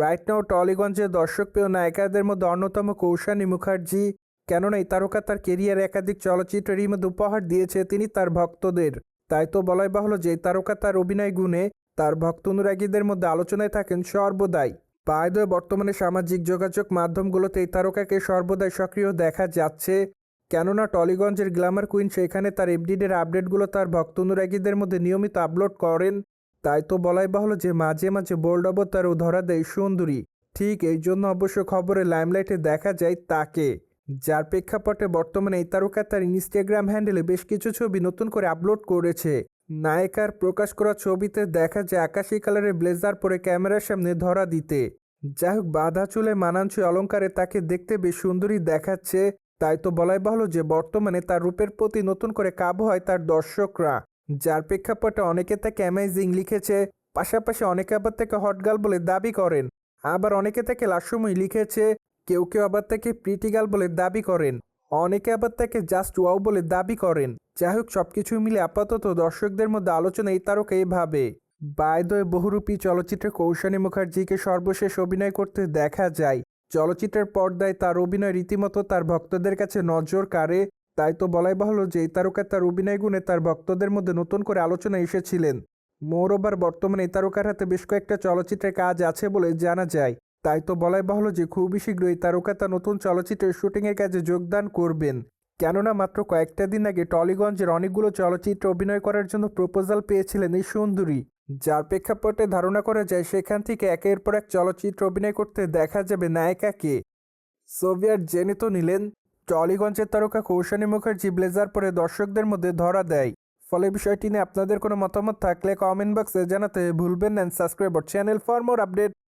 Right now টলিগঞ্জের দর্শকপ্রিয় নায়িকাদের মধ্যে অন্যতম কৌশানী মুখার্জি। কেননা এই তারকা তার কেরিয়ারে একাধিক চলচ্চিত্রের মধ্যে উপহার দিয়েছে তিনি তার ভক্তদের। তাই তো বলাই বাহুল্য যে এই তারকা তার অভিনয় গুণে তার ভক্ত অনুরাগীদের মধ্যে আলোচনায় থাকেন সর্বদাই। বাই দ্য ওয়ে, বর্তমানে সামাজিক যোগাযোগ মাধ্যমগুলোতে এই তারকাকে সর্বদাই সক্রিয় দেখা যাচ্ছে। কেননা টলিগঞ্জের গ্ল্যামার কুইন সেখানে তার এভরিডের আপডেটগুলো তার ভক্ত অনুরাগীদের মধ্যে নিয়মিত আপলোড করেন। তাই তো বলাই বাহুল্য যে মাঝে মাঝে বোল্ড অবতারও ধরা দেয় সুন্দরী। ঠিক এই জন্য অবশ্য খবরে লাইমলাইটে দেখা যায় তাকে, যার প্রেক্ষাপটে বর্তমানে এই তারকা তার ইনস্টাগ্রাম হ্যান্ডেলে বেশ কিছু ছবি নতুন করে আপলোড করেছে। নায়িকার প্রকাশ করা ছবিতে দেখা যায় আকাশি কালারের ব্লেজার পরে ক্যামেরার সামনে ধরা দিতে। যাই হোক, বাঁধা চুলে মানানসই অলঙ্কারে তাকে দেখতে বেশ সুন্দরী দেখাচ্ছে। তাই তো বলাই বাহুল্য যে বর্তমানে তার রূপের প্রতি নতুন করে কাবু হয় তার দর্শকরা, যার প্রেক্ষাপটে অনেকে তাকে অ্যামেজিং লিখেছে। পাশাপাশি অনেকে আবার তাকে হটগার্ল বলে দাবি করেন, আবার অনেকে তাকে লাস্যময়ী লিখেছে। কেউ কেউ আবার তাকে প্রিটি গার্ল বলে দাবি করেন, অনেকে আবার তাকে জাস্ট ওয়াও বলে দাবি করেন। যাই হোক, সবকিছু মিলে আপাতত দর্শকদের মধ্যে আলোচনা এই তারকা এইভাবে। বাই দ্য ওয়ে, বহুরূপী চলচ্চিত্রে কৌশানী মুখার্জিকে সর্বশেষ অভিনয় করতে দেখা যায়। চলচ্চিত্রের পর্দায় তার অভিনয় রীতিমতো তার ভক্তদের কাছে নজর কাড়ে। তাই তো বলাই বাহুল্য যে এই তারকা তার অভিনয় গুণে তার ভক্তদের মধ্যে নতুন করে আলোচনা এসেছিলেন। মোরওভার, বর্তমানে এই তারকার হাতে বেশ কয়েকটা চলচ্চিত্রের কাজ আছে বলে জানা যায়। তাই তো বলাই বাহুল্য যে খুবই শীঘ্রই তারকা তার নতুন চলচ্চিত্রের শুটিংয়ের কাজে যোগদান করবেন। কেননা মাত্র কয়েকটা দিন আগে টলিগঞ্জের অনেকগুলো চলচ্চিত্রে অভিনয় করার জন্য প্রপোজাল পেয়েছিলেন এই সুন্দরী, যার প্রেক্ষাপটে ধারণা করা যায় সেখান থেকে একের পর এক চলচ্চিত্রে অভিনয় করতে দেখা যাবে নায়িকাকে। সোভিয়েত জেনে তো নিলেন, টলিগঞ্জের তারকা কৌশানী মুখার্জি ব্লেজার পরে দর্শকদের মধ্যে ধরা দেয়। ফলে বিষয়টি নিয়ে আপনাদের কোনো মতামত থাকলে কমেন্ট বক্সে জানাতে ভুলবেন না। Subscribe our channel for more update.